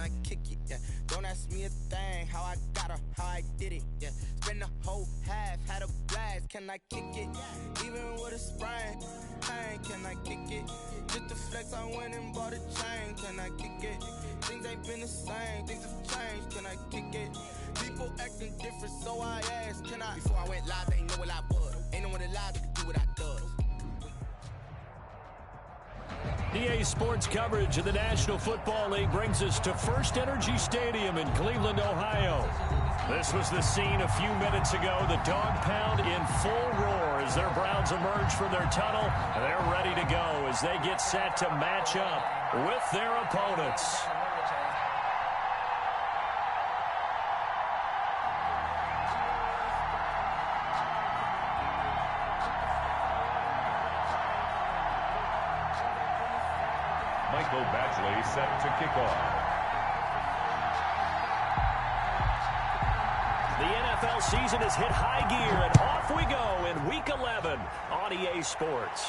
I kick it? Yeah. Don't ask me a thing, how I got her, how I did it. Yeah. Spend the whole half, had a blast. Can I kick it? Even with a sprain, pain, can I kick it? Just to flex, I went and bought a chain. Can I kick it? Things ain't been the same, things have changed. Can I kick it? People acting different, so I asked, can I? Before I went live, they ain't know what I was. Ain't no one alive that could do what I does. EA Sports coverage of the National Football League brings us to First Energy Stadium in Cleveland, Ohio. This was the scene a few minutes ago. The dog pound in full roar as their Browns emerge from their tunnel. They're ready to go as they get set to match up with their opponents. Michael Badgley set to kick off. The NFL season has hit high gear, and off we go in Week 11 on EA Sports.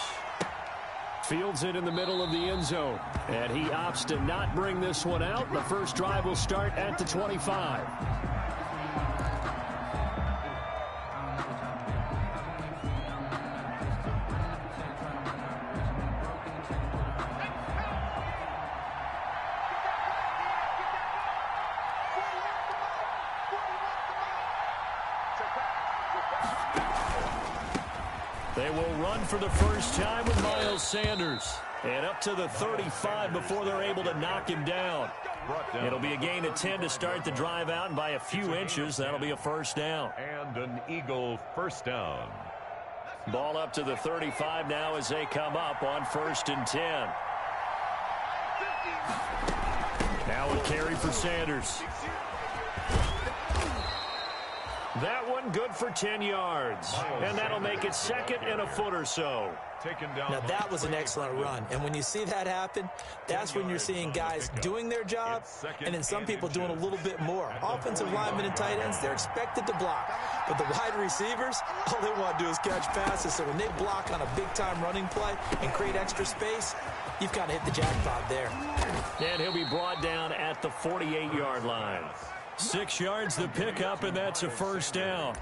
Fields it in the middle of the end zone, and he opts to not bring this one out. The first drive will start at the 25. They will run for the first time with Miles Sanders. And up to the 35 before they're able to knock him down. It'll be a gain of 10 to start the drive out, and by a few inches, that'll be a first down. And an Eagle first down. Ball up to the 35 now as they come up on 1st and 10. Now a carry for Sanders. That one good for 10 yards. And that'll make it 2nd and a foot or so. Now that was an excellent run. And when you see that happen, that's when you're seeing guys doing their job and then some people doing a little bit more. Offensive linemen and tight ends, they're expected to block. But the wide receivers, all they want to do is catch passes. So when they block on a big-time running play and create extra space, you've kind of hit the jackpot there. And he'll be brought down at the 48-yard line. 6 yards the pickup, and that's a first down.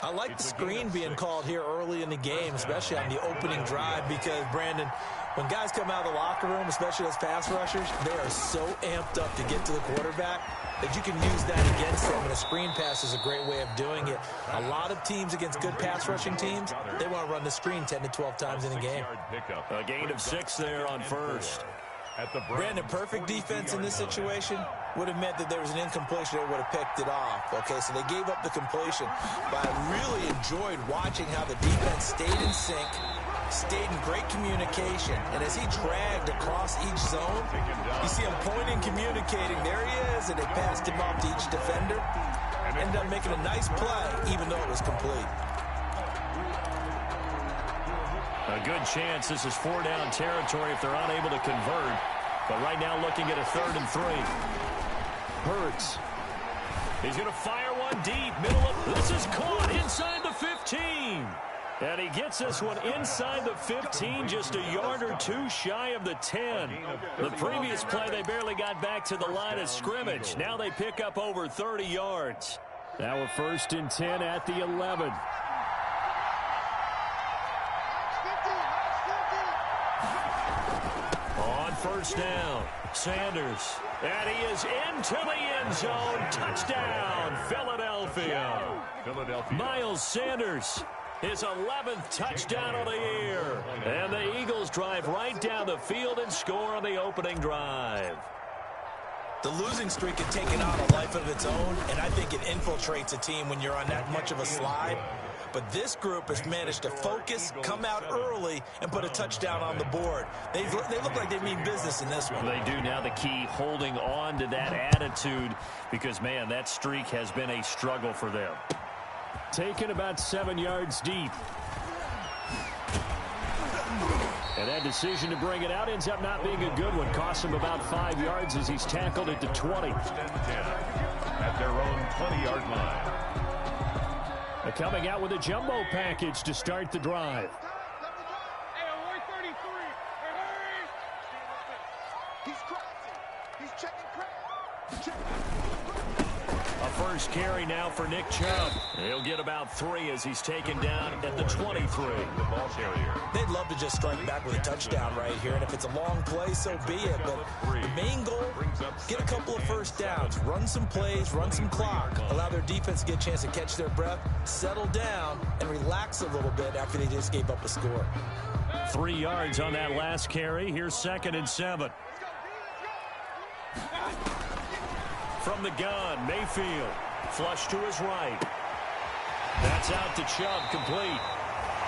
I like the screen being called here early in the game, especially on the opening drive, because, Brandon, when guys come out of the locker room, especially those pass rushers, they are so amped up to get to the quarterback that you can use that against them, and a screen pass is a great way of doing it. A lot of teams against good pass rushing teams, they want to run the screen 10 to 12 times in a game. A gain of 6 there on first. Brandon, perfect defense in this situation would have meant that there was an incompletion. They would have picked it off. Okay, so they gave up the completion. But I really enjoyed watching how the defense stayed in sync, stayed in great communication. And as he dragged across each zone, you see him pointing, communicating. There he is, and they passed him off to each defender. Ended up making a nice play, even though it was complete. A good chance this is 4-down territory if they're unable to convert. But right now looking at a 3rd and 3. Hurts. He's going to fire one deep. Middle of. This is caught inside the 15. And he gets this one inside the 15, just a yard or two shy of the 10. The previous play, they barely got back to the line of scrimmage. Now they pick up over 30 yards. Now we're 1st and 10 at the 11. On 1st down, Sanders. And he is into the end zone. Touchdown, Philadelphia. Miles Sanders, his 11th touchdown of the year. And the Eagles drive right down the field and score on the opening drive. The losing streak had taken on a life of its own, and I think it infiltrates a team when you're on that much of a slide. But this group has managed to focus, come out early, and put a touchdown on the board. They look like they mean business in this one. They do. Now the key, holding on to that attitude, because, man, that streak has been a struggle for them. Taken about 7 yards deep. And that decision to bring it out ends up not being a good one. Costs him about 5 yards as he's tackled it to 20. At their own 20-yard line. They're coming out with a jumbo package to start the drive. A first carry now for Nick Chubb. He'll get about 3 as he's taken down at the 23. The ball carrier. They'd love to just strike back with a touchdown right here, and if it's a long play, so be it. But the main goal, get a couple of first downs, run some plays, run some clock, allow their defense to get a chance to catch their breath, settle down, and relax a little bit after they just gave up a score. 3 yards on that last carry. Here's 2nd and 7. From the gun, Mayfield. Flush to his right. That's out to Chubb, complete.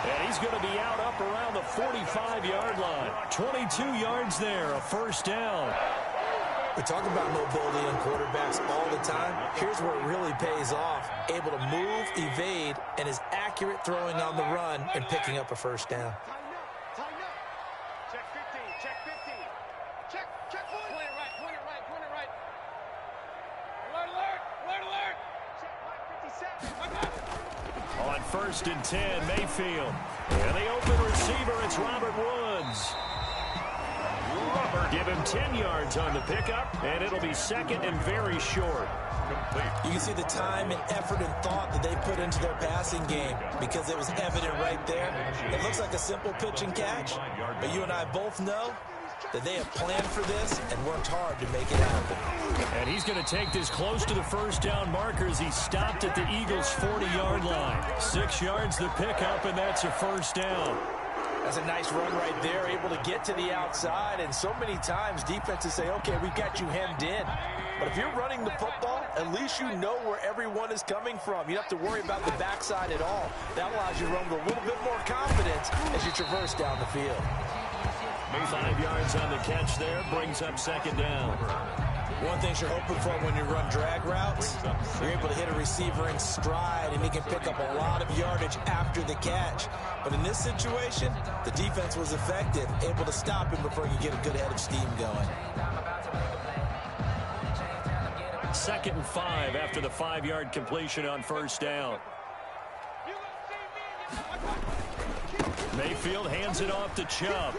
And he's going to be out up around the 45-yard line. 22 yards there, a first down. We talk about mobility in quarterbacks all the time. Here's where it really pays off. Able to move, evade, and is accurate throwing on the run and picking up a first down. Check 15, check 15. Check point it right, point it right, point it right. Alert, alert, alert, alert. Check 57. On 1st and 10, Mayfield. And the open receiver, it's Robert Woods. Give him 10 yards on the pickup, and it'll be 2nd and very short. You can see the time and effort and thought that they put into their passing game because it was evident right there. It looks like a simple pitch and catch, but you and I both know that they have planned for this and worked hard to make it happen. And he's going to take this close to the first down marker as he stopped at the Eagles' 40-yard line. 6 yards the pickup, and that's a first down. That's a nice run right there, able to get to the outside, and so many times defenses say, okay, we've got you hemmed in. But if you're running the football, at least you know where everyone is coming from. You don't have to worry about the backside at all. That allows you to run with a little bit more confidence as you traverse down the field. 5 yards on the catch there, brings up 2nd down. One thing you're hoping for when you run drag routes, you're able to hit a receiver in stride, and he can pick up a lot of yardage after the catch. But in this situation, the defense was effective, able to stop him before you get a good head of steam going. 2nd and 5 after the 5-yard completion on first down. Mayfield hands it off to Chubb.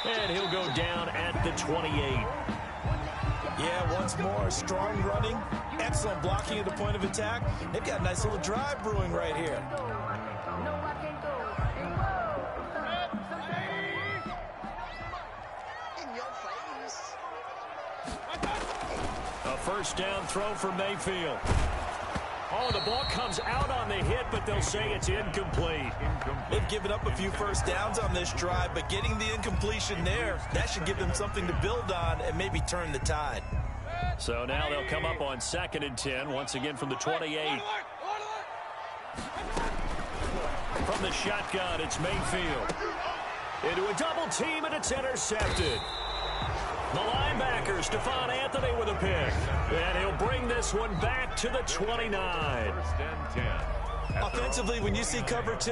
And he'll go down at the 28. Yeah, once more, strong running, excellent blocking at the point of attack. They've got a nice little drive brewing right here. A first down throw for Mayfield. Oh, the ball comes out on the hit, but they'll say it's incomplete. They've given up a few first downs on this drive, but getting the incompletion there, that should give them something to build on and maybe turn the tide. So now they'll come up on 2nd and 10, once again from the 28. From the shotgun, it's Mayfield. Into a double team, and it's intercepted. The linebacker, Stephon Anthony, with a pick. And he'll bring this one back to the 29. Offensively, when you see cover 2,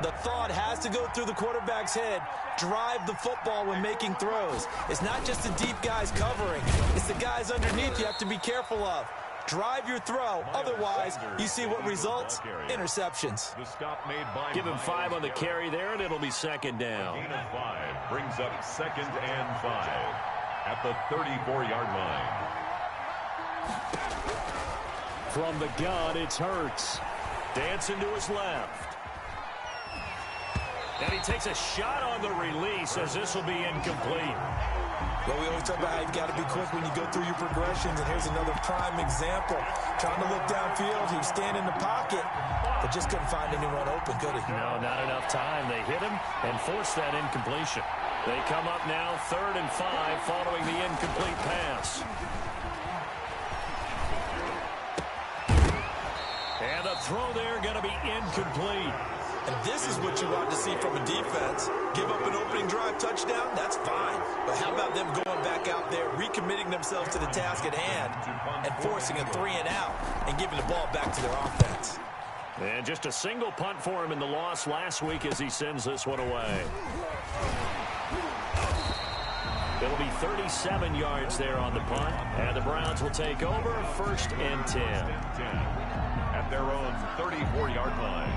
the thought has to go through the quarterback's head. Drive the football when making throws. It's not just the deep guys covering. It's the guys underneath you have to be careful of. Drive your throw. Otherwise, you see what results? Interceptions. Give him 5 on the carry there, and it'll be 2nd down. Gain of 5 brings up 2nd and 5 at the 34-yard line. From the gun, it's Hurts. Dancing to his left. And he takes a shot on the release as this will be incomplete. Well, we always talk about how you've got to be quick when you go through your progressions, and here's another prime example. Trying to look downfield, he was standing in the pocket, but just couldn't find anyone open, could he? No, not enough time. They hit him and forced that incompletion. They come up now 3rd and 5 following the incomplete pass. And the throw there going to be incomplete. And this is what you want to see from a defense. Give up an opening drive touchdown, that's fine. But how about them going back out there, recommitting themselves to the task at hand, and forcing a 3 and out, and giving the ball back to their offense. And just a single punt for him in the loss last week as he sends this one away. It'll be 37 yards there on the punt, and the Browns will take over 1st and 10. At their own 34-yard line.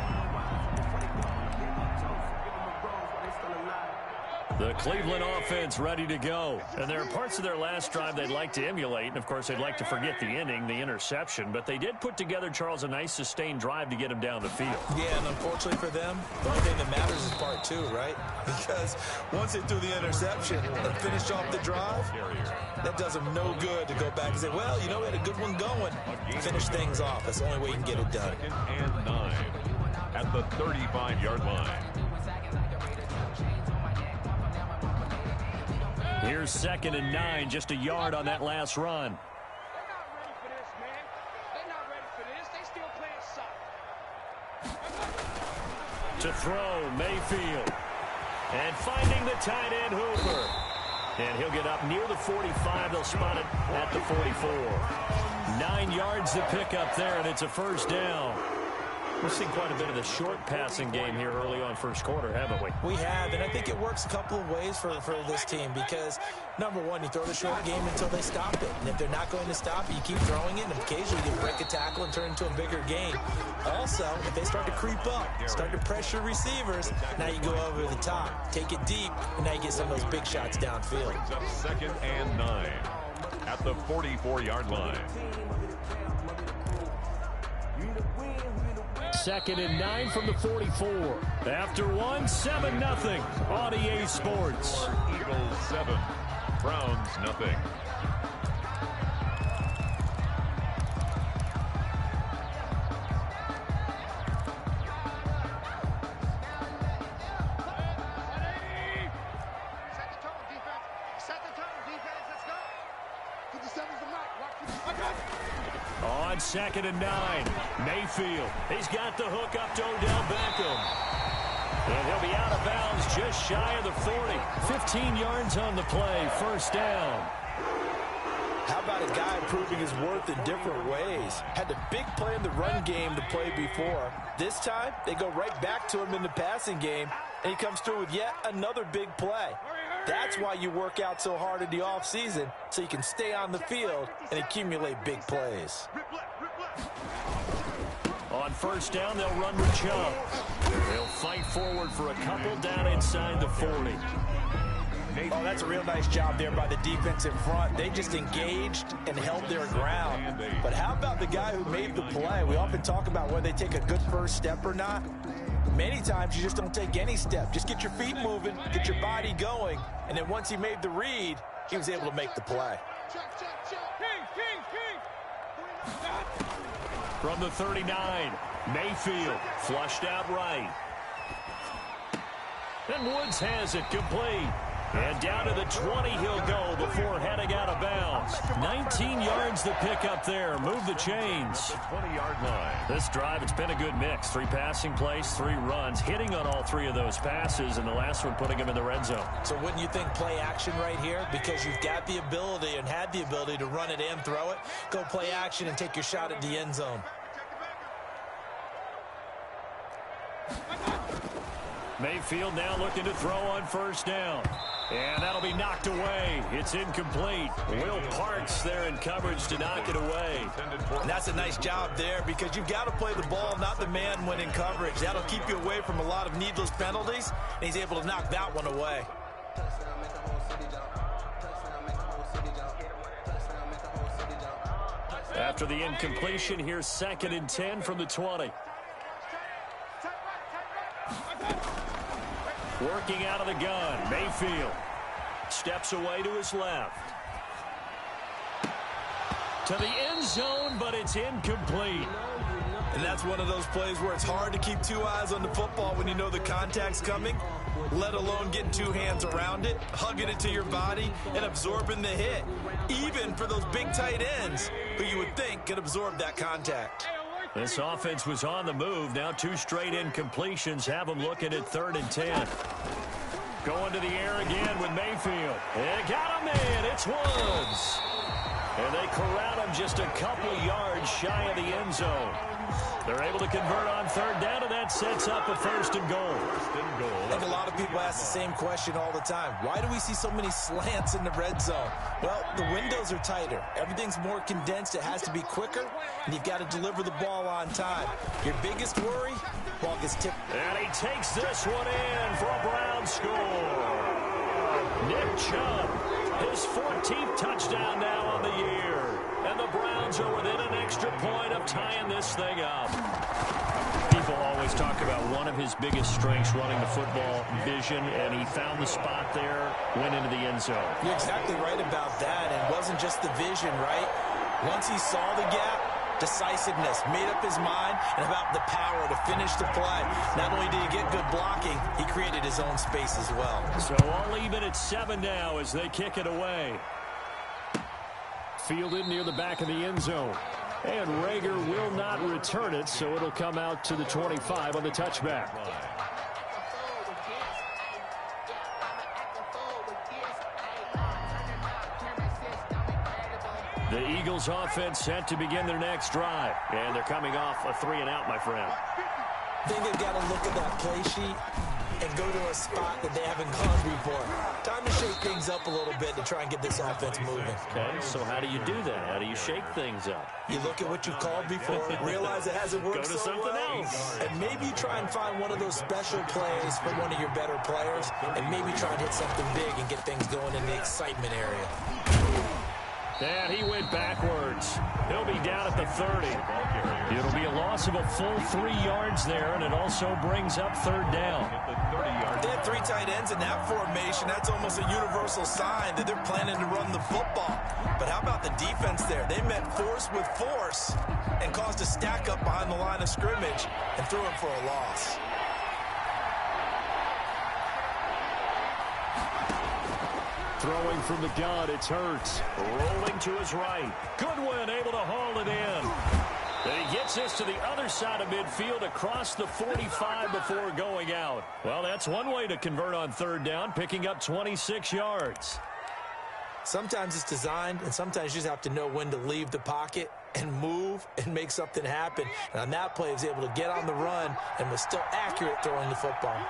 The Cleveland offense ready to go. And there are parts of their last drive they'd like to emulate. And, of course, they'd like to forget the inning, the interception. But they did put together, Charles, a nice sustained drive to get him down the field. Yeah, and unfortunately for them, the only thing that matters is part two, right? Because once they threw the interception and finished off the drive, that does them no good to go back and say, well, you know, we had a good one going. Finish things off. That's the only way you can get it done. 2nd and 9 at the 35-yard line. Here's 2nd and 9, just a yard on that last run. They're not ready for this, man. They're not ready for this. They still playing soccer. To throw, Mayfield. And finding the tight end, Hooper. And he'll get up near the 45. They'll spot it at the 44. 9 yards to pick up there, and it's a first down. We've seen quite a bit of the short passing game here early on first quarter, haven't we? We have, and I think it works a couple of ways for this team because, number one, you throw the short game until they stop it. And if they're not going to stop it, you keep throwing it, and occasionally you break a tackle and turn it into a bigger game. Also, if they start to creep up, start to pressure receivers, now you go over the top, take it deep, and now you get some of those big shots downfield. Brings up 2nd and 9 at the 44-yard line. 2nd and 9 from the 44. After one, 7-0 on EA Sports. Eagles 7, Browns nothing. Set the tone, defense. Let's go. 57's the mark. On 2nd and 9, Mayfield. He's got the hook up to Odell Beckham. And he'll be out of bounds just shy of the 40. 15 yards on the play, first down. How about a guy proving his worth in different ways? Had the big play in the run game to play before. This time, they go right back to him in the passing game, and he comes through with yet another big play. That's why you work out so hard in the offseason, so you can stay on the field and accumulate big plays. On first down, they'll run with Chubb. They'll fight forward for a couple down inside the 40. Oh, that's a real nice job there by the defense in front. They just engaged and held their ground. But how about the guy who made the play? We often talk about whether they take a good first step or not. Many times you just don't take any step. Just get your feet moving, get your body going, and then once he made the read, he was able to make the play. From the 39, Mayfield flushed out right. And Woods has it complete. And down to the 20 he'll go before heading out of bounds. 19 yards to pick up there. Move the chains. 20-yard line. This drive, it's been a good mix. 3 passing plays, 3 runs, hitting on all 3 of those passes, and the last one putting him in the red zone. So wouldn't you think play action right here? Because you've got the ability and had the ability to run it and throw it. Go play action and take your shot at the end zone. Mayfield now looking to throw on first down. And that'll be knocked away. It's incomplete. Will Parks there in coverage to knock it away. And that's a nice job there because you've got to play the ball, not the man when in coverage. That'll keep you away from a lot of needless penalties, and he's able to knock that one away. After the incompletion, here's 2nd and 10 from the 20. Working out of the gun, Mayfield steps away to his left. To the end zone, but it's incomplete. And that's one of those plays where it's hard to keep 2 eyes on the football when you know the contact's coming, let alone getting 2 hands around it, hugging it to your body, and absorbing the hit. Even for those big tight ends who you would think could absorb that contact. This offense was on the move. Now 2 straight incompletions have them looking at 3rd and 10. Going to the air again with Mayfield. And got him in. It's Woods. And they corral him just a couple yards shy of the end zone. They're able to convert on 3rd down, and that sets up a 1st and goal. I think a lot of people ask the same question all the time. Why do we see so many slants in the red zone? Well, the windows are tighter. Everything's more condensed. It has to be quicker, and you've got to deliver the ball on time. Your biggest worry, ball gets tipped. And he takes this one in for a Brown score. Nick Chubb, his 14th touchdown now on the year. And the Browns are within an extra point of tying this thing up. People always talk about one of his biggest strengths running the football, vision, and he found the spot there, went into the end zone. You're exactly right about that. It wasn't just the vision, right? Once he saw the gap, decisiveness, made up his mind, and about the power to finish the play. Not only did he get good blocking, he created his own space as well. So all even at 7 now as they kick it away. Fielded near the back of the end zone. And Rager will not return it, so it'll come out to the 25 on the touchback. The Eagles offense set to begin their next drive. And they're coming off a 3-and-out, my friend. I think they've got to look at that play sheet and go to a spot that they haven't gone before. Time to shake things up a little bit to try and get this offense moving. Okay, so how do you do that? How do you shake things up? You look at what you called before, realize it hasn't worked Go to so something well, else. and maybe try and find one of those special plays for one of your better players, and maybe try and hit something big and get things going in the excitement area. And he went backwards. He'll be down at the 30. It'll be a loss of a full 3 yards there, and it also brings up 3rd down. They had 3 tight ends in that formation. That's almost a universal sign that they're planning to run the football. But how about the defense there? They met force with force and caused a stack up behind the line of scrimmage and threw him for a loss. Throwing from the gun, it's Hurts. Rolling to his right. Goodwin able to haul it in. And he gets this to the other side of midfield across the 45 before going out. Well, that's one way to convert on 3rd down, picking up 26 yards. Sometimes it's designed, and sometimes you just have to know when to leave the pocket and move and make something happen. And on that play, he was able to get on the run and was still accurate throwing the football.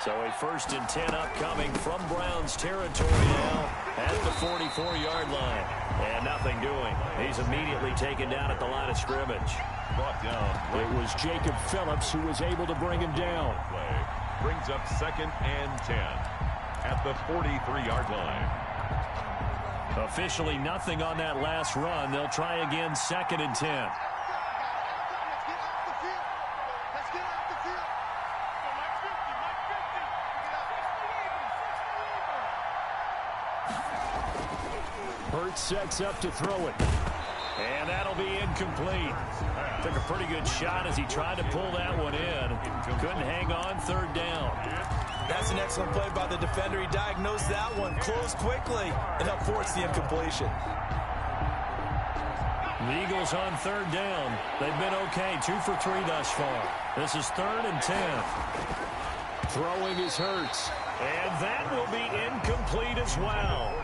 So a 1st and 10 upcoming from Browns territory now at the 44-yard line. And nothing doing. He's immediately taken down at the line of scrimmage. Brought down. It was Jacob Phillips who was able to bring him down. Play brings up 2nd and 10 at the 43-yard line. Officially nothing on that last run. They'll try again 2nd and 10. Hurts sets up to throw it. And that'll be incomplete. Took a pretty good shot as he tried to pull that one in. Couldn't hang on 3rd down. That's an excellent play by the defender. He diagnosed that one, closed quickly, and helped force the incompletion. The Eagles on 3rd down. They've been okay, 2 for 3 thus far. This is 3rd and 10. Throwing is Hurts. And that will be incomplete as well.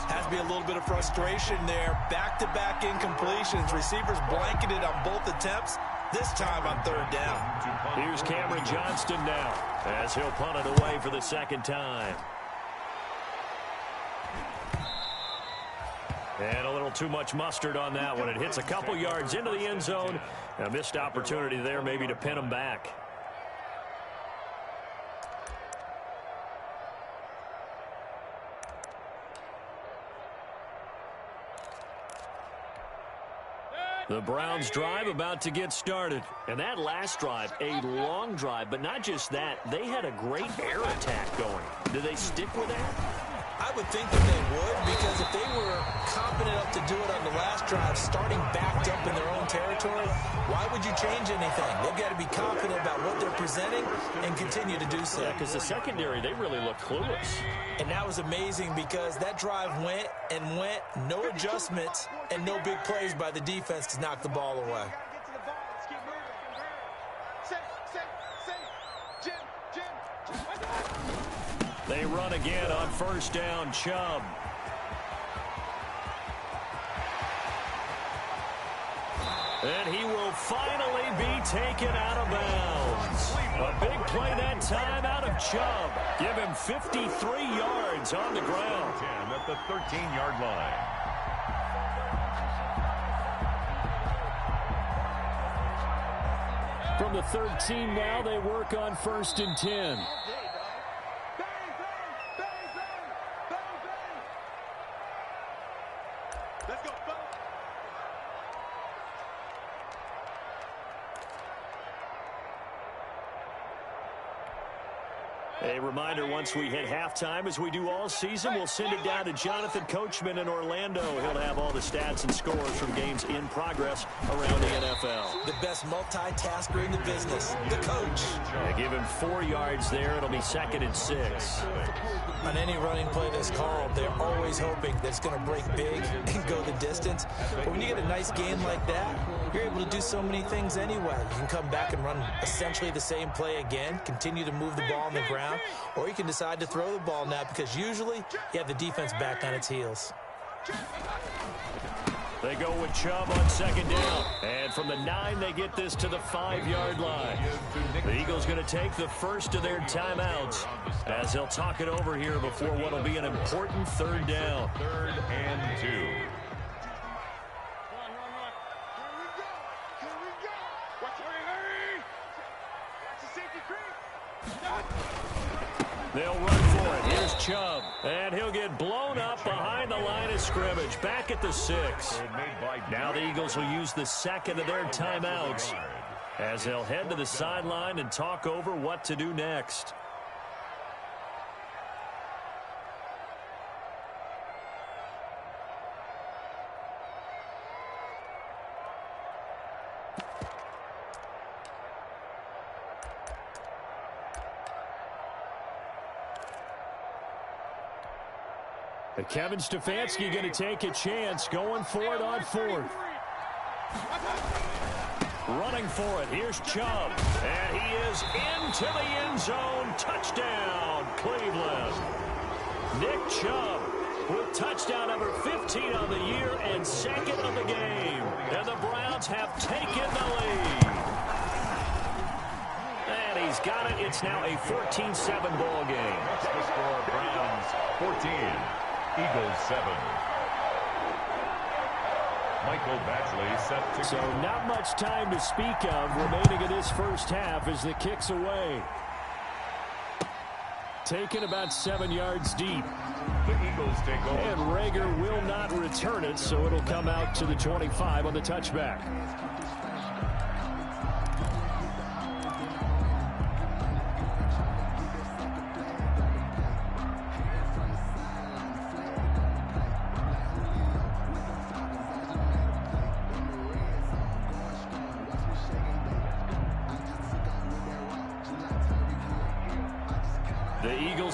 Has to be a little bit of frustration there. Back-to-back incompletions. Receivers blanketed on both attempts, this time on 3rd down. Here's Cameron Johnston now as he'll punt it away for the 2nd time. And a little too much mustard on that one. It hits a couple yards into the end zone. A missed opportunity there maybe to pin him back. The Browns drive about to get started. And that last drive, a long drive, but not just that. They had a great air attack going. Do they stick with that? I would think that they would, because if they were confident enough to do it on the last drive, starting backed up in their own territory, why would you change anything? They've got to be confident about what they're presenting and continue to do so. Yeah, because the secondary, they really looked clueless. And that was amazing because that drive went and went, no adjustments, and no big plays by the defense to knock the ball away. They run again on 1st down, Chubb. And he will finally be taken out of bounds. A big play that time out of Chubb. Give him 53 yards on the ground. 10 at the 13-yard line. From the 13 now, they work on 1st and 10. A reminder, once we hit halftime, as we do all season, we'll send it down to Jonathan Coachman in Orlando. He'll have all the stats and scores from games in progress around the NFL. The best multitasker in the business, the coach. They give him 4 yards there. It'll be 2nd and 6. On any running play that's called, they're always hoping that it's going to break big and go the distance. But when you get a nice game like that, you're able to do so many things anyway. You can come back and run essentially the same play again, continue to move the ball on the ground, or you can decide to throw the ball now because usually you have the defense back on its heels. They go with Chubb on 2nd down. And from the 9, they get this to the 5-yard line. The Eagles going to take the first of their timeouts as they'll talk it over here before what will be an important 3rd down. 3rd and 2. They'll run for it. Here's Chubb. And he'll get blown up behind the line of scrimmage. Back at the 6. Now the Eagles will use the 2nd of their timeouts as they'll head to the sideline and talk over what to do next. Kevin Stefanski going to take a chance, going for it on 4th. Running for it, here's Chubb. And he is into the end zone. Touchdown, Cleveland. Nick Chubb with touchdown number 15 on the year and 2nd of the game. And the Browns have taken the lead. And he's got it. It's now a 14-7 ball game. That's the score. Browns 14. Eagles 7. Michael Badgley set to So not much time to speak of remaining in this first half as the kick's away. Taken about 7 yards deep. The Eagles take over. And Rager will not return it, so it'll come out to the 25 on the touchback.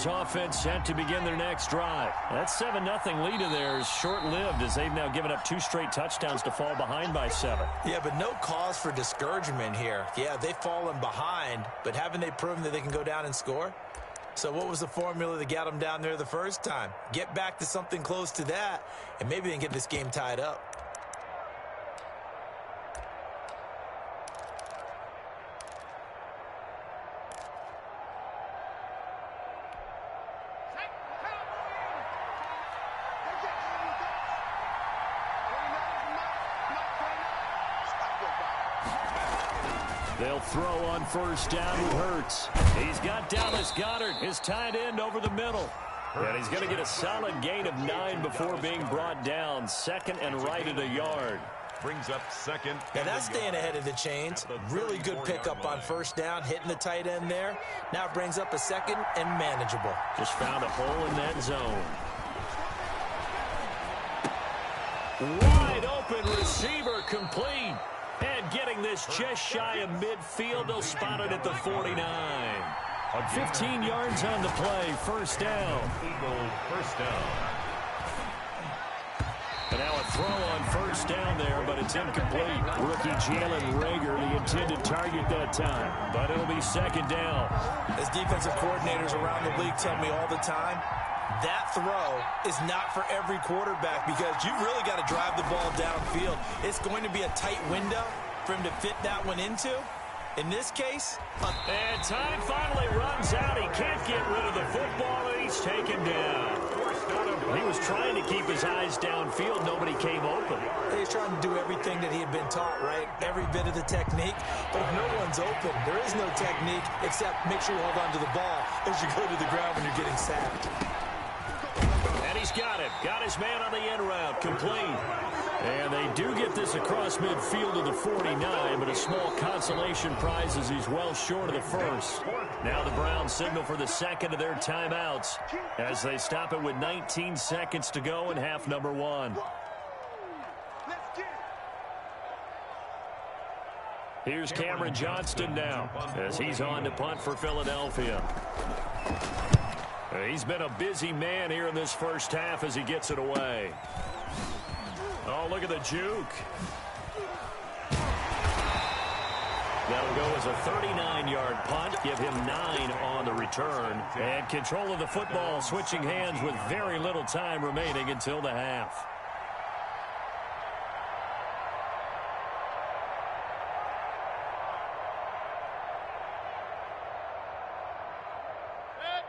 Offense set to begin their next drive. That 7-0 lead of theirs short-lived as they've now given up 2 straight touchdowns to fall behind by 7. Yeah, but no cause for discouragement here. Yeah, they've fallen behind, but haven't they proven that they can go down and score? So what was the formula that got them down there the first time? Get back to something close to that, and maybe they can get this game tied up. They'll throw on 1st down with Hurts. He's got Dallas Goedert, his tight end, over the middle. And he's going to get a solid gain of 9 before being brought down. 2nd and right at a yard. Brings up 2nd. And that's staying ahead of the chains. Really good pickup on 1st down, hitting the tight end there. Now it brings up a 2nd and manageable. Just found a hole in that zone. Wide open receiver complete. And getting this just shy of midfield, they'll spot it at the 49. 15 yards on the play, 1st down. Eagle 1st down. And now a throw on 1st down there, but it's incomplete. Rookie Jalen Rager, the intended target that time. But it'll be 2nd down. As defensive coordinators around the league tell me all the time, that throw is not for every quarterback because you really got to drive the ball downfield. It's going to be a tight window for him to fit that one into. In this case, and time finally runs out. He can't get rid of the football, and he's taken down. He was trying to keep his eyes downfield. Nobody came open. He was trying to do everything that he had been taught, right? Every bit of the technique. But if no one's open, there is no technique except make sure you hold on to the ball as you go to the ground when you're getting sacked. And he's got him. Got his man on the end route. Complete. And they do get this across midfield to the 49, but a small consolation prize as he's well short of the first. Now the Browns signal for the second of their timeouts as they stop it with 19 seconds to go in half number 1. Here's Cameron Johnston now as he's on to punt for Philadelphia. He's been a busy man here in this first half as he gets it away. Oh, look at the juke. That'll go as a 39-yard punt. Give him 9 on the return. And control of the football switching hands with very little time remaining until the half.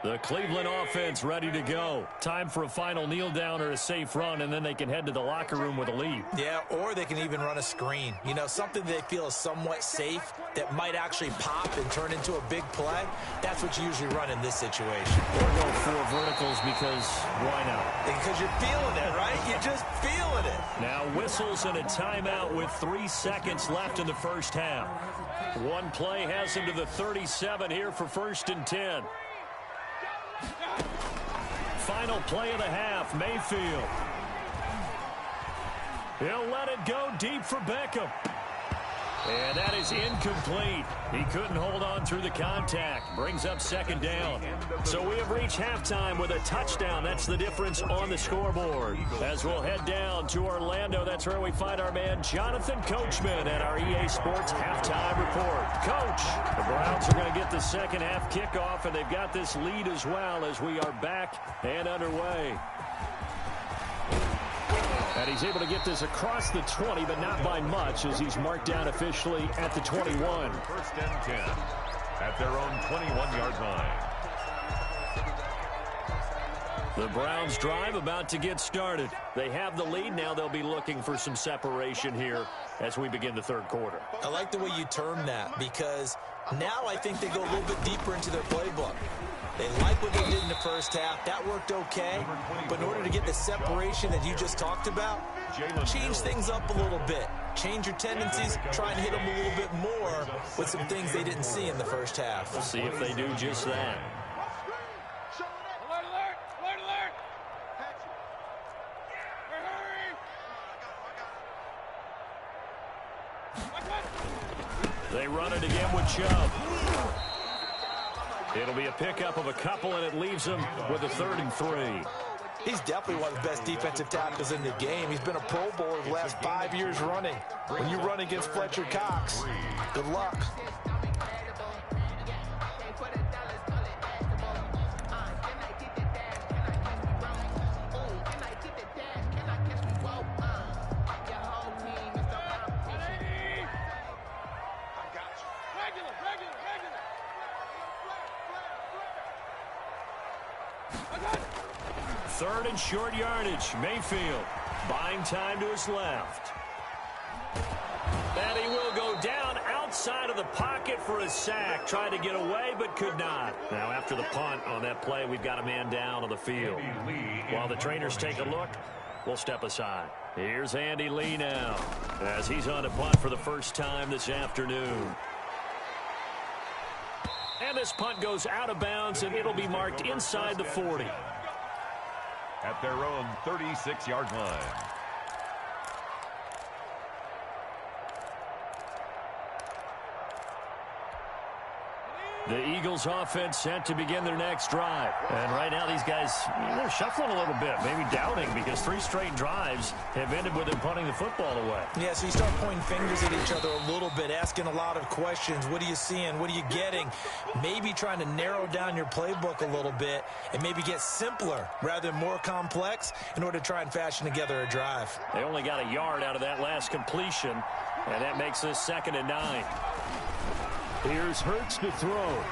The Cleveland offense ready to go. Time for a final kneel down or a safe run, and then they can head to the locker room with a lead. Yeah, or they can even run a screen. You know, something they feel is somewhat safe that might actually pop and turn into a big play. That's what you usually run in this situation. Or go 4 verticals because why not? Because you're feeling it, right? You're just feeling it. Now whistles and a timeout with 3 seconds left in the first half. One play has him to the 37 here for 1st and 10. Final play of the half, Mayfield. He'll let it go deep for Beckham. And that is incomplete. He couldn't hold on through the contact. Brings up 2nd down. So we have reached halftime with a touchdown. That's the difference on the scoreboard. As we'll head down to Orlando, that's where we find our man Jonathan Coachman at our EA Sports Halftime Report. Coach, the Browns are going to get the second half kickoff, and they've got this lead as well as we are back and underway. And he's able to get this across the 20, but not by much as he's marked down officially at the 21. 1st and 10 at their own 21-yard line. The Browns drive about to get started. They have the lead. Now they'll be looking for some separation here as we begin the 3rd quarter. I like the way you term that because now I think they go a little bit deeper into their playbook. They like what they did in the first half. That worked okay. But in order to get the separation that you just talked about, change things up a little bit. Change your tendencies. Try and hit them a little bit more with some things they didn't see in the first half. We'll see if they do just that. Alert, alert! Alert, alert! Hurry! They run it again with Chubb. It'll be a pickup of a couple, and it leaves them with a 3rd and 3. He's definitely one of the best defensive tackles in the game. He's been a Pro Bowler the last 5 years running. When you run against Fletcher Cox, good luck. Third and short yardage. Mayfield buying time to his left. And he will go down outside of the pocket for a sack. Tried to get away, but could not. Now, after the punt on that play, we've got a man down on the field. While the trainers take a look, we'll step aside. Here's Andy Lee now as he's on a punt for the first time this afternoon. And this punt goes out of bounds, and it'll be marked inside the 40. At their own 36-yard line. The Eagles offense set to begin their next drive. And right now these guys, they're shuffling a little bit, maybe doubting because 3 straight drives have ended with them punting the football away. Yeah, so you start pointing fingers at each other a little bit, asking a lot of questions. What are you seeing? What are you getting? Maybe trying to narrow down your playbook a little bit and maybe get simpler rather than more complex in order to try and fashion together a drive. They only got a yard out of that last completion, and that makes this 2nd and 9. Here's Hurts to throw.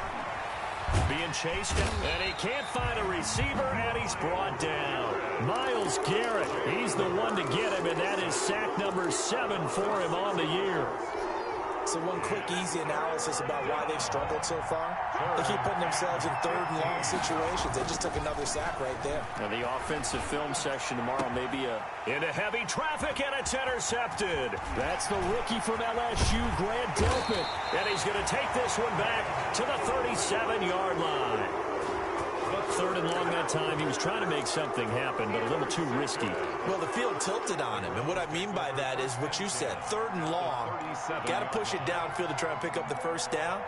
Being chased, and he can't find a receiver, and he's brought down. Myles Garrett, he's the one to get him, and that is sack number 7 for him on the year. So one quick, easy analysis about why they've struggled so far. They keep putting themselves in third and long situations. They just took another sack right there. And the offensive film session tomorrow may be into heavy traffic, and it's intercepted. That's the rookie from LSU, Grant Delpit. And he's going to take this one back to the 37-yard line. Third and long that time. He was trying to make something happen, but a little too risky. Well, the field tilted on him, and what I mean by that is what you said. Third and long, got to push it downfield to try and pick up the first down.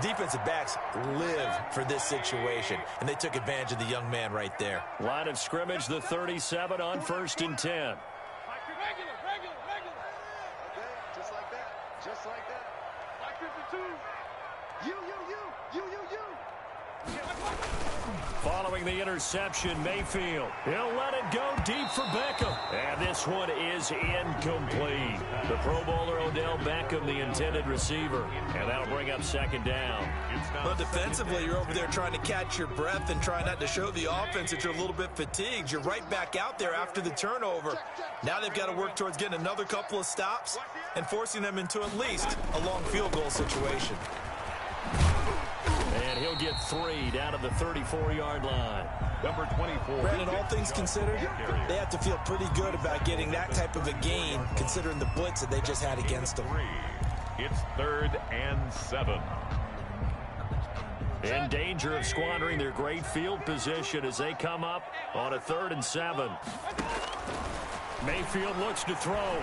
Defensive backs live for this situation, and they took advantage of the young man right there. Line of scrimmage, the 37 on 1st and 10. Regular. Okay, just like that. Just like that. Like 52. You. Following the interception, Mayfield. He'll let it go deep for Beckham. And this one is incomplete. The Pro Bowler Odell Beckham, the intended receiver. And that'll bring up 2nd down. But defensively, you're over there trying to catch your breath and try not to show the offense that you're a little bit fatigued. You're right back out there after the turnover. Now they've got to work towards getting another couple of stops and forcing them into at least a long field goal situation. And he'll get 3 down to the 34-yard line. Number 24. Brandon, all things considered, they have to feel pretty good about getting that type of a gain, considering the blitz that they just had against them. It's 3rd and 7. In danger of squandering their great field position as they come up on a 3rd and 7. Mayfield looks to throw.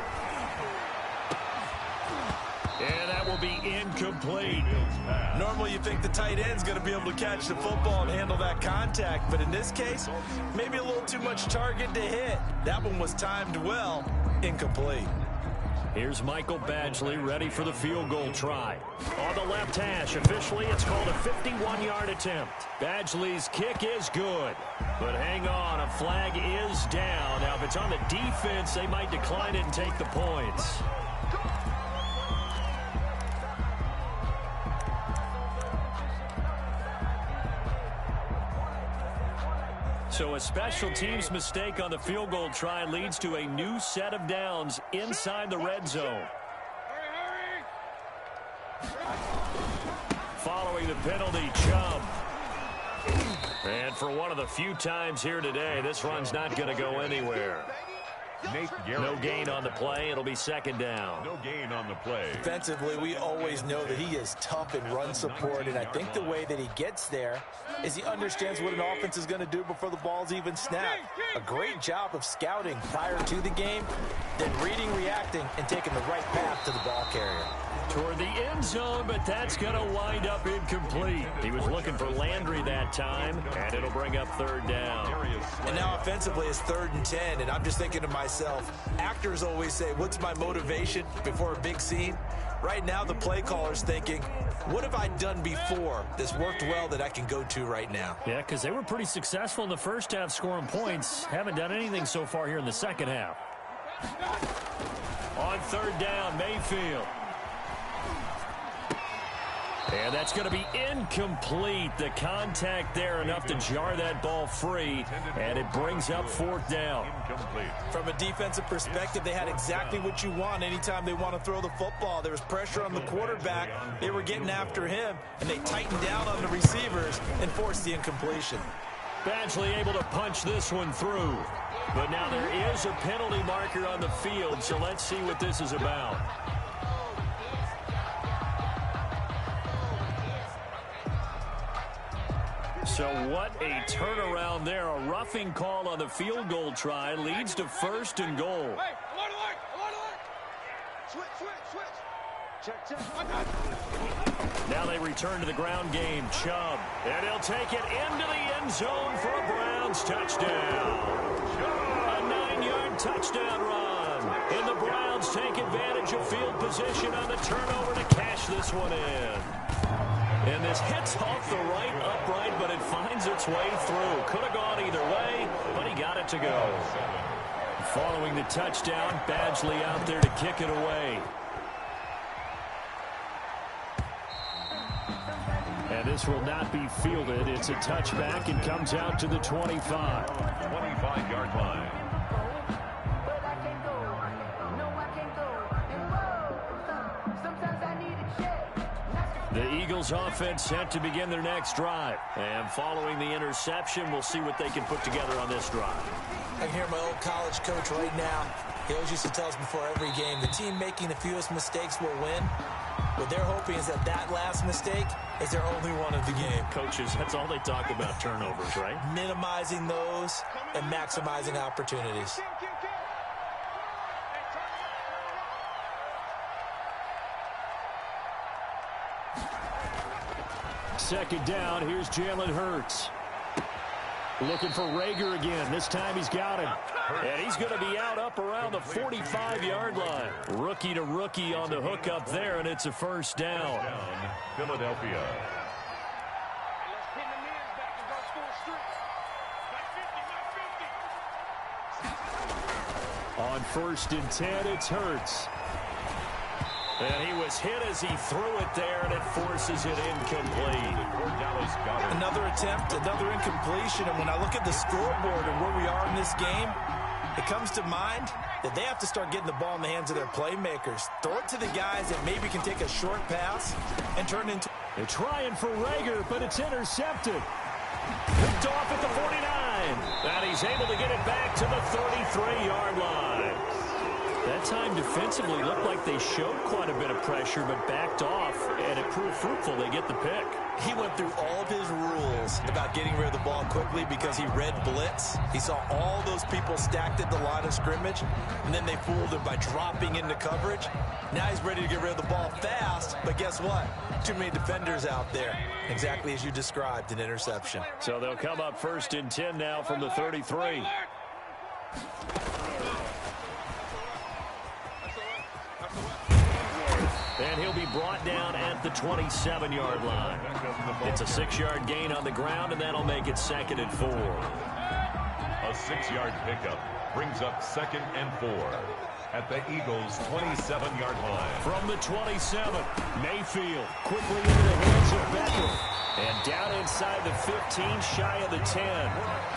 And that will be incomplete. Normally you think the tight end's going to be able to catch the football and handle that contact, but in this case, maybe a little too much target to hit. That one was timed well. Incomplete. Here's Michael Badgley ready for the field goal try. On the left hash, officially it's called a 51-yard attempt. Badgley's kick is good. But hang on, a flag is down. Now if it's on the defense, they might decline it and take the points. So a special teams mistake on the field goal try leads to a new set of downs inside the red zone. Following the penalty, Chubb. And for one of the few times here today, this run's not going to go anywhere. No gain on the play. It'll be 2nd down. No gain on the play. Defensively, we always know that he is tough in run support, and I think the way that he gets there is he understands what an offense is going to do before the ball's even snapped. A great job of scouting prior to the game, then reading, reacting, and taking the right path to the ball carrier. Toward the end zone, but that's going to wind up incomplete. He was looking for Landry that time, and it'll bring up 3rd down. And now offensively it's 3rd and 10, and I'm just thinking to myself, actors always say, what's my motivation before a big scene? Right now the play caller's thinking, what have I done before that's worked well that I can go to right now? Yeah, because they were pretty successful in the first half scoring points. Haven't done anything so far here in the second half. On 3rd down, Mayfield. And that's going to be incomplete. The contact there enough to jar that ball free, and it brings up 4th down. From a defensive perspective, they had exactly what you want anytime they want to throw the football. There was pressure on the quarterback. They were getting after him, and they tightened down on the receivers and forced the incompletion. Badgley able to punch this one through. But now there is a penalty marker on the field, so let's see what this is about. So what a turnaround there. A roughing call on the field goal try leads to 1st and goal. Hey, alert, alert, alert, alert. Switch. Check. Now they return to the ground game. Chubb. And he'll take it into the end zone for a Browns touchdown. A 9-yard touchdown run. And the Browns take advantage of field position on the turnover to cash this one in. And this hits off the right upright, but it finds its way through. Could have gone either way, but he got it to go. Following the touchdown, Badgley out there to kick it away. And this will not be fielded. It's a touchback and comes out to the 25. 25-yard line. But I can't go. No, I can't go. And whoa, sometimes I need The Eagles offense set to begin their next drive. And following the interception, we'll see what they can put together on this drive. I can hear my old college coach right now. He always used to tell us before every game, the team making the fewest mistakes will win. What they're hoping is that last mistake is their only one of the game. Coaches, that's all they talk about, turnovers, right? Minimizing those and maximizing opportunities. Second down, here's Jalen Hurts. Looking for Rager again. This time he's got him. And he's going to be out up around the 45-yard line. Rookie to rookie on the hook up there, and it's a first down. Philadelphia. On 1st and 10, it's Hurts. And he was hit as he threw it there, and it forces it incomplete. Another attempt, another incompletion. And when I look at the scoreboard and where we are in this game, it comes to mind that they have to start getting the ball in the hands of their playmakers. Throw it to the guys that maybe can take a short pass and turn it into... They're trying for Rager, but it's intercepted. Picked off at the 49. And he's able to get it back to the 33-yard line. That time defensively looked like they showed quite a bit of pressure, but backed off, and it proved fruitful. They get the pick. He went through all of his rules about getting rid of the ball quickly because he read blitz. He saw all those people stacked at the line of scrimmage, and then they fooled him by dropping into coverage. Now he's ready to get rid of the ball fast, but guess what? Too many defenders out there. Exactly as you described, an interception. So they'll come up 1st and 10 now from the 33. And he'll be brought down at the 27-yard line. It's a 6-yard gain on the ground, and that'll make it 2nd and 4. A 6-yard pickup brings up 2nd and 4 at the Eagles' 27-yard line. From the 27, Mayfield quickly into the hands of Beckham. And down inside the 15, shy of the 10.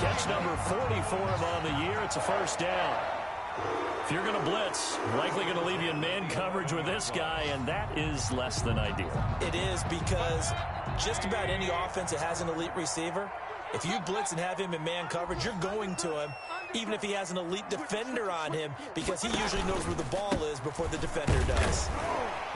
Catch number 40 for him on the year. It's a first down. If you're going to blitz, likely going to leave you in man coverage with this guy, and that is less than ideal. It is, because just about any offense that has an elite receiver, if you blitz and have him in man coverage, you're going to him, even if he has an elite defender on him, because he usually knows where the ball is before the defender does.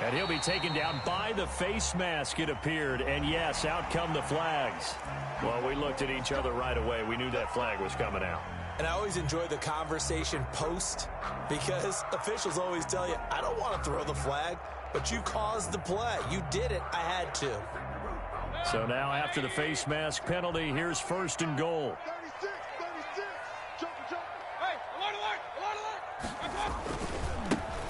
And he'll be taken down by the face mask, it appeared. And yes, out come the flags. Well, we looked at each other right away. We knew that flag was coming out. And I always enjoy the conversation post, because officials always tell you, I don't want to throw the flag, but you caused the play. You did it. I had to. So now after the face mask penalty, here's 1st and goal. 36. Hey, alert.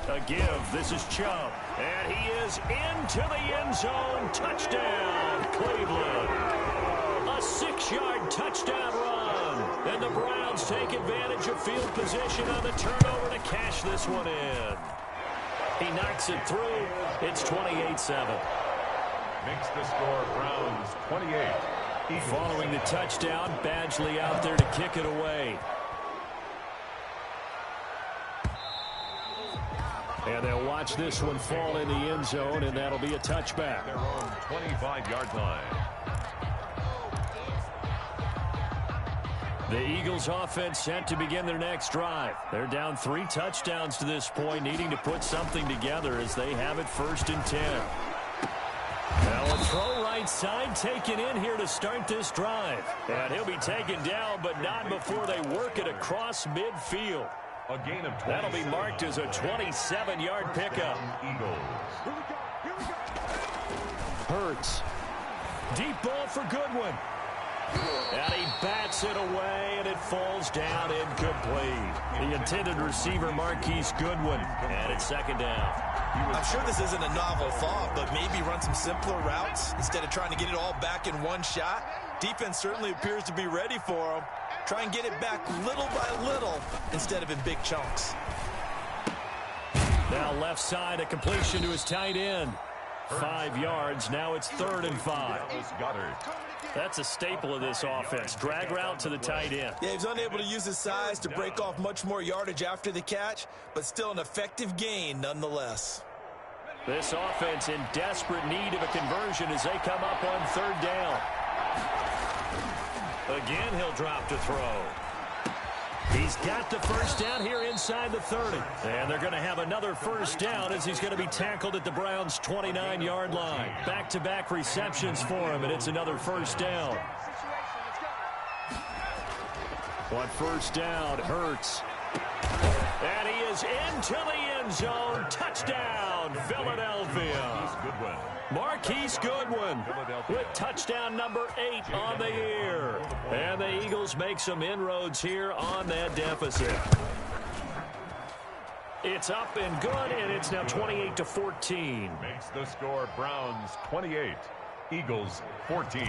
A give. This is Chubb. And he is into the end zone. Touchdown, Cleveland. A 6-yard touchdown run. And the Browns take advantage of field position on the turnover to cash this one in. He knocks it through. It's 28-7. Makes the score Browns 28. Following the touchdown, Badgley out there to kick it away. And they'll watch this one fall in the end zone, and that'll be a touchback. Their own 25-yard line. The Eagles offense set to begin their next drive. They're down 3 touchdowns to this point, needing to put something together as they have it 1st and 10. Now a throw right side taken in here to start this drive. And he'll be taken down, but not before they work it across midfield. A gain of 20. That'll be marked as a 27-yard pickup. Eagles. Hurts. Deep ball for Goodwin. And he bats it away, and it falls down incomplete. The intended receiver, Marquise Goodwin, and it's 2nd down. I'm sure this isn't a novel thought, but maybe run some simpler routes instead of trying to get it all back in one shot. Defense certainly appears to be ready for him. Try and get it back little by little instead of in big chunks. Now left side, a completion to his tight end. 5 yards. Now it's 3rd and 5. That's a staple of this offense. Drag route to the tight end. Yeah, he was unable to use his size to break off much more yardage after the catch, but still an effective gain nonetheless. This offense in desperate need of a conversion as they come up on third down. Again, he'll drop to throw. He's got the first down here inside the 30. And they're going to have another first down as he's going to be tackled at the Browns' 29-yard line. Back-to-back receptions for him, and it's another first down. On first down, Hurts. And he is into the end zone. Touchdown, Philadelphia. Marquise Goodwin with touchdown number 8 on the year. And the Eagles make some inroads here on that deficit. It's up and good, and it's now 28-14. Makes the score Browns 28, Eagles 14.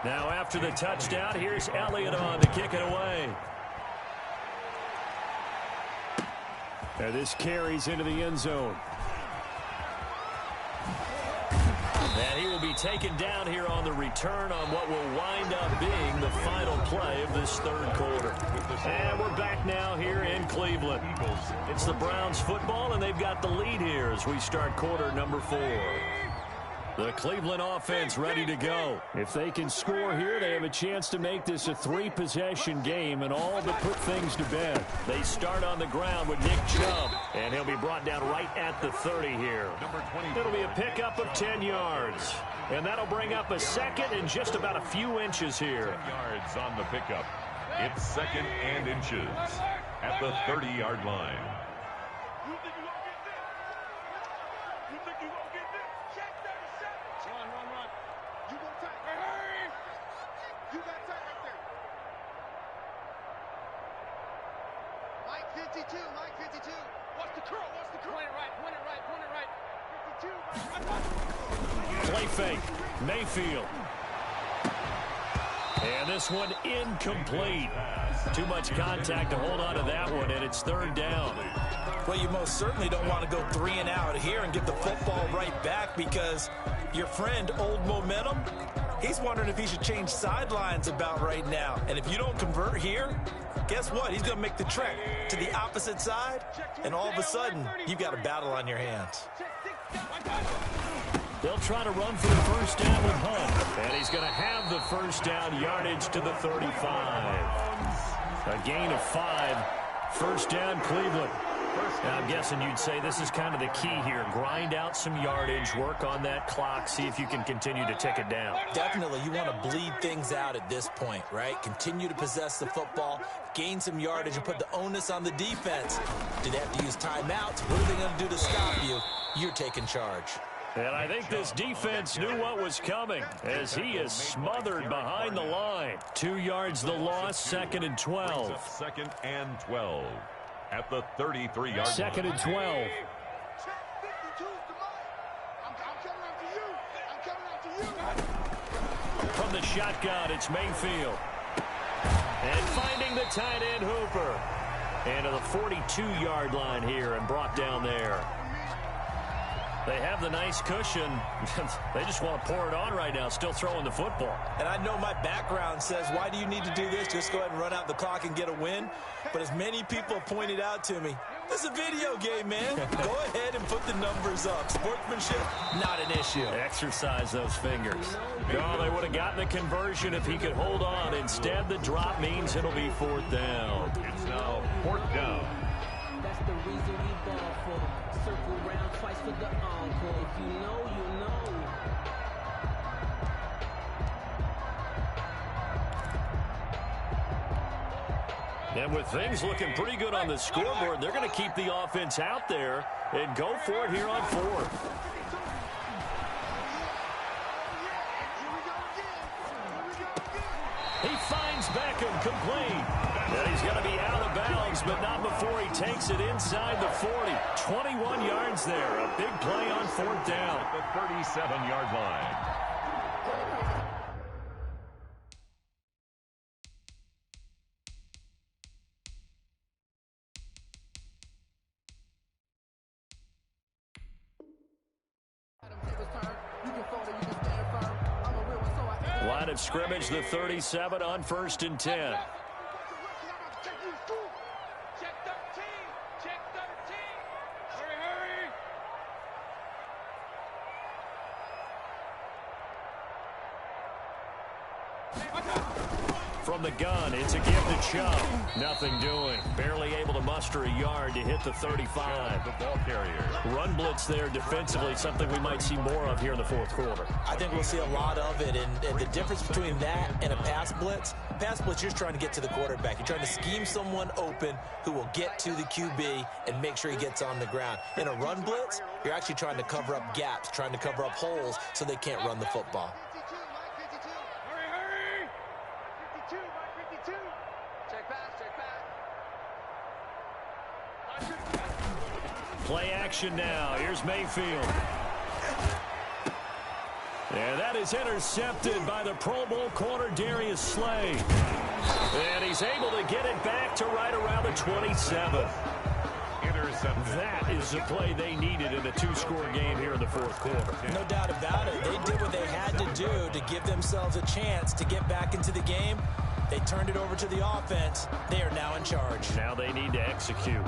Now after the touchdown, here's Elliott on to kick it away. And this carries into the end zone. And he will be taken down here on the return on what will wind up being the final play of this third quarter. And we're back now here in Cleveland. It's the Browns football, and they've got the lead here as we start quarter number 4. The Cleveland offense ready to go. If they can score here, they have a chance to make this a 3-possession game and all but put things to bed. They start on the ground with Nick Chubb, and he'll be brought down right at the 30 here. It'll be a pickup of 10 yards, and that'll bring up a second and just about a few inches here. 10 yards on the pickup. It's second and inches at the 30-yard line. Mike 52. What's the curl? Point it right. 52. Play fake. Mayfield. And this one incomplete. Too much contact to hold on to that one, and it's third down. Well, you most certainly don't want to go 3 and out here and get the football right back because your friend, Old Momentum, he's wondering if he should change sidelines about right now. And if you don't convert here, guess what? He's going to make the trek to the opposite side, and all of a sudden, you've got a battle on your hands. They'll try to run for the first down with Hunt. And he's going to have the first down yardage to the 35. A gain of 5. First down, Cleveland. Now, I'm guessing you'd say this is kind of the key here. Grind out some yardage, work on that clock, see if you can continue to tick it down. Definitely, you want to bleed things out at this point, right? Continue to possess the football, gain some yardage, and put the onus on the defense. Do they have to use timeouts? What are they going to do to stop you? You're taking charge. And I think this defense knew what was coming as he is smothered behind the line. 2 yards the loss, second and 12. Second and 12 at the 33-yard line. Second and 12. From the shotgun, it's Mayfield. And finding the tight end Hooper. And to the 42-yard line here and brought down there. They have the nice cushion. They just want to pour it on right now, still throwing the football. And I know my background says, why do you need to do this? Just go ahead and run out the clock and get a win. But as many people have pointed out to me, this is a video game, man. Go ahead and put the numbers up. Sportsmanship, not an issue. Exercise those fingers. No, they would have gotten the conversion if he could hold on. Instead, the drop means it'll be fourth down. It's now fourth down. That's the reason we ball for. Circle round twice for the encore. If you know, you know. And with things looking pretty good on the scoreboard, they're going to keep the offense out there and go for it here on fourth. He finds Beckham complete. And he's going to be out of bounds, but not before he takes it inside the 40. 21 yards there. A big play on fourth down. At the 37-yard line. Line of scrimmage, the 37 on first and 10. Check 13. Check 13. Hurry, hurry. From the gun, it's a give to Chubb. Nothing doing. Barely able to muster a yard to hit the 35. The ball carrier. Run blitz there defensively, something we might see more of here in the fourth quarter. I think we'll see a lot of it, and the difference between that and a pass blitz, you're just trying to get to the quarterback. You're trying to scheme someone open who will get to the QB and make sure he gets on the ground. In a run blitz, you're actually trying to cover up gaps, trying to cover up holes so they can't run the football. Play action now. Here's Mayfield. And that is intercepted by the Pro Bowl corner Darius Slay. And he's able to get it back to right around the 27. Intercepted. That is the play they needed in a two-score game here in the fourth quarter. No doubt about it. They did what they had to do to give themselves a chance to get back into the game. They turned it over to the offense. They are now in charge. Now they need to execute.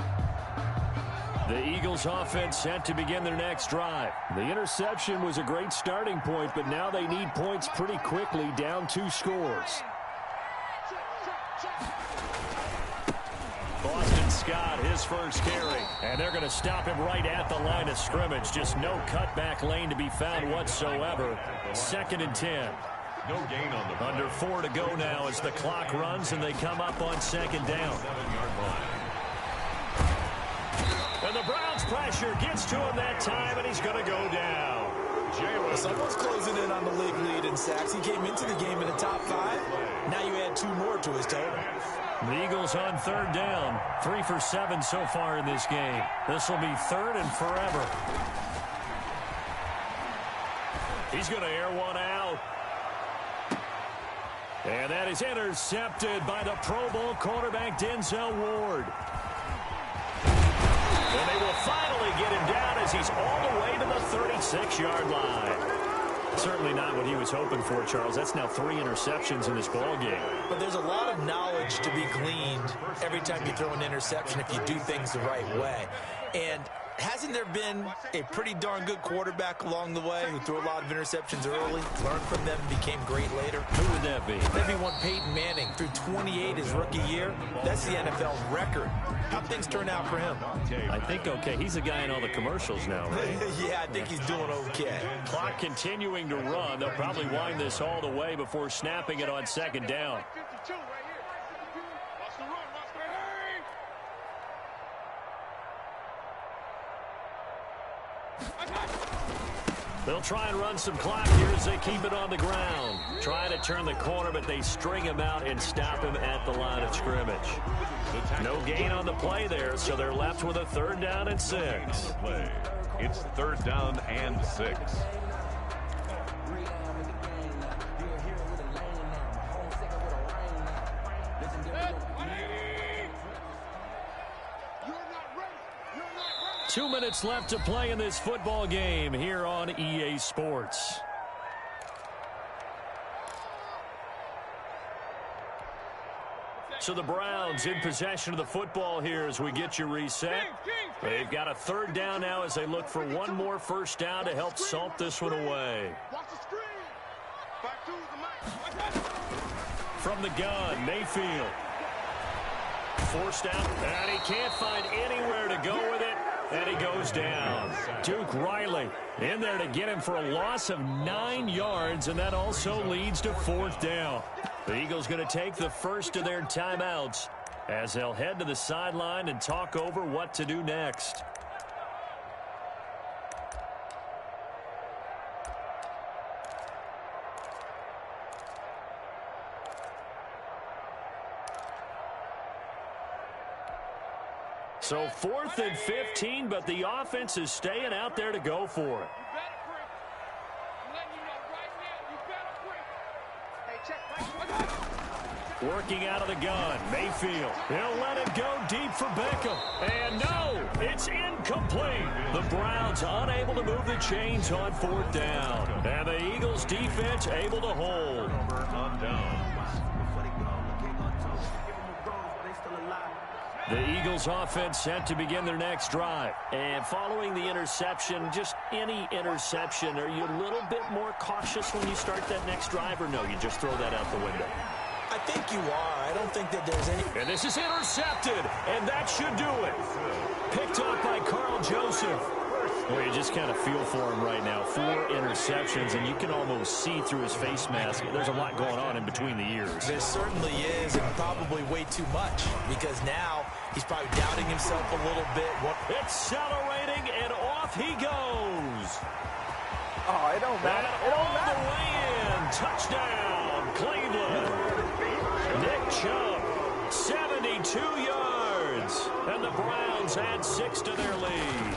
The Eagles offense set to begin their next drive. The interception was a great starting point, but now they need points pretty quickly, down 2 scores. Boston Scott, his first carry. And they're going to stop him right at the line of scrimmage. Just no cutback lane to be found whatsoever. 2nd and 10. No gain on the play. Under 4 to go now as the clock runs and they come up on 2nd down. 7-yard line. And the Browns pressure gets to him that time, and he's going to go down. Someone's closing in on the league lead in sacks. He came into the game in the top 5. Now you add 2 more to his total. The Eagles on 3rd down. 3 for 7 so far in this game. This will be 3rd and forever. He's going to air one out. And that is intercepted by the Pro Bowl cornerback Denzel Ward. And they will finally get him down as he's all the way to the 36-yard line. Certainly not what he was hoping for, Charles. That's now 3 interceptions in this ball game. But there's a lot of knowledge to be gleaned every time you throw an interception if you do things the right way. And hasn't there been a pretty darn good quarterback along the way who threw a lot of interceptions early, learned from them, and became great later? Who would that be? That'd be one Peyton Manning. Threw 28 his rookie year. That's the NFL record. How'd things turn out for him? I think okay. He's a guy in all the commercials now, right? Yeah, I think he's doing okay. Clock continuing to run. They'll probably wind this all the way before snapping it on 2nd down. They'll try and run some clock here as they keep it on the ground. Trying to turn the corner, but they string him out and stop him at the line of scrimmage. No gain on the play there, so they're left with a 3rd down and 6. It's 3rd down and 6. Two minutes left to play in this football game here on EA Sports. So the Browns in possession of the football here as we get you reset. They've got a 3rd down now as they look for one more 1st down to help salt this one away. From the gun, Mayfield. Forced out, and he can't find anywhere to go with it. And he goes down. Duke Riley in there to get him for a loss of 9 yards, and that also leads to 4th down. The Eagles going to take the first of their timeouts as they'll head to the sideline and talk over what to do next. So 4th and 15, but the offense is staying out there to go for it. Working out of the gun, Mayfield. He'll let it go deep for Beckham. And no, it's incomplete. The Browns unable to move the chains on 4th down. And the Eagles defense able to hold. The Eagles offense set to begin their next drive. And following the interception, just any interception, are you a little bit more cautious when you start that next drive, or no, you just throw that out the window? I think you are. I don't think that there's any... And this is intercepted, and that should do it. Picked up by Carl Joseph. Well, you just kind of feel for him right now. 4 interceptions, and you can almost see through his face mask. There's a lot going on in between the ears. There certainly is, and probably way too much, because now he's probably doubting himself a little bit. Accelerating, and off he goes. Oh, it don't matter. And all the way in. Touchdown, Cleveland. Nick Chubb, 72 yards. And the Browns add 6 to their lead.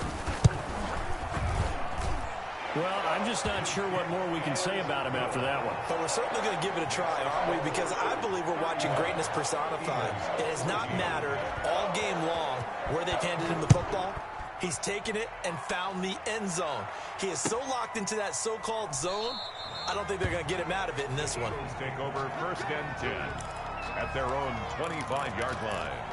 Well, I'm just not sure what more we can say about him after that one. But we're certainly going to give it a try, aren't we? Because I believe we're watching greatness personified. It has not mattered all game long where they've handed him the football. He's taken it and found the end zone. He is so locked into that so-called zone, I don't think they're going to get him out of it in this one. Take over 1st and 10 at their own 25-yard line.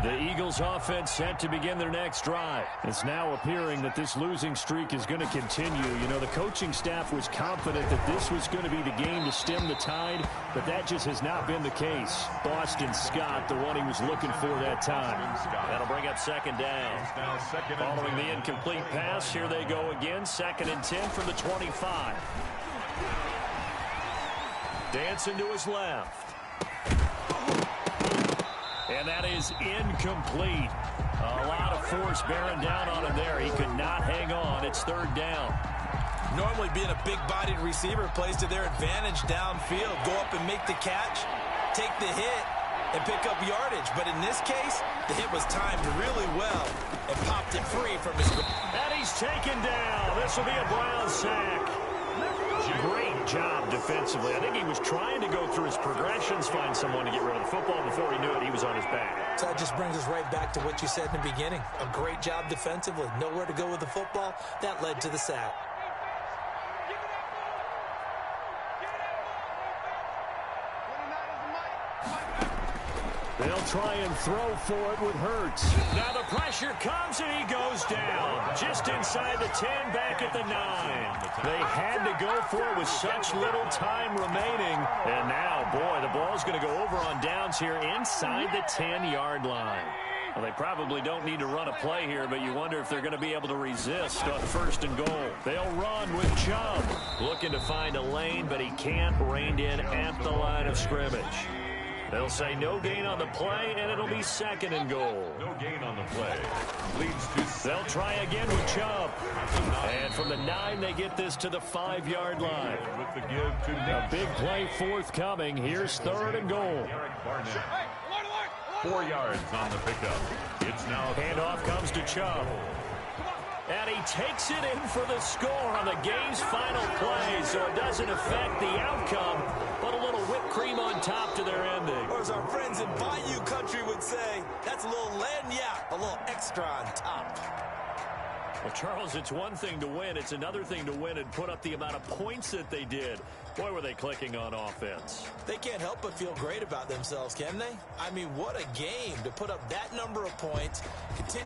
The Eagles offense set to begin their next drive. It's now appearing that this losing streak is going to continue. You know, the coaching staff was confident that this was going to be the game to stem the tide, but that just has not been the case. Boston Scott, the one he was looking for that time. That'll bring up 2nd down. Following the incomplete pass, here they go again. 2nd and 10 from the 25. Dancing to his left. And that is incomplete. A lot of force bearing down on him there. He could not hang on. It's 3rd down. Normally being a big-bodied receiver plays to their advantage downfield. Go up and make the catch, take the hit, and pick up yardage. But in this case, the hit was timed really well and popped it free from his... And he's taken down. This will be a Brown sack. Great job defensively. I think he was trying to go through his progressions, find someone to get rid of the football. Before he knew it, he was on his back. So that just brings us right back to what you said in the beginning. A great job defensively. Nowhere to go with the football. That led to the sack. They'll try and throw for it with Hurts. Now the pressure comes and he goes down. Just inside the 10, back at the 9. They had to go for it with such little time remaining. And now, boy, the ball's going to go over on downs here inside the 10-yard line. Well, they probably don't need to run a play here, but you wonder if they're going to be able to resist on 1st and goal. They'll run with Chubb. Looking to find a lane, but he can't. Reined in at the line of scrimmage. They'll say no gain on the play, and it'll be 2nd and goal. No gain on the play. Leads to... They'll try again with Chubb. And from the 9, they get this to the 5-yard line. With the give to A big play forthcoming. Here's 3rd and goal. 4 yards on the pickup. It's now... Handoff comes to Chubb. And he takes it in for the score on the game's final play, so it doesn't affect the outcome, but a little whipped cream on top to their ending. Or as our friends in Bayou Country would say, that's a little lagniappe, a little extra on top. Well, Charles, it's one thing to win. It's another thing to win and put up the amount of points that they did. Boy, were they clicking on offense. They can't help but feel great about themselves, can they? I mean, what a game to put up that number of points. Continue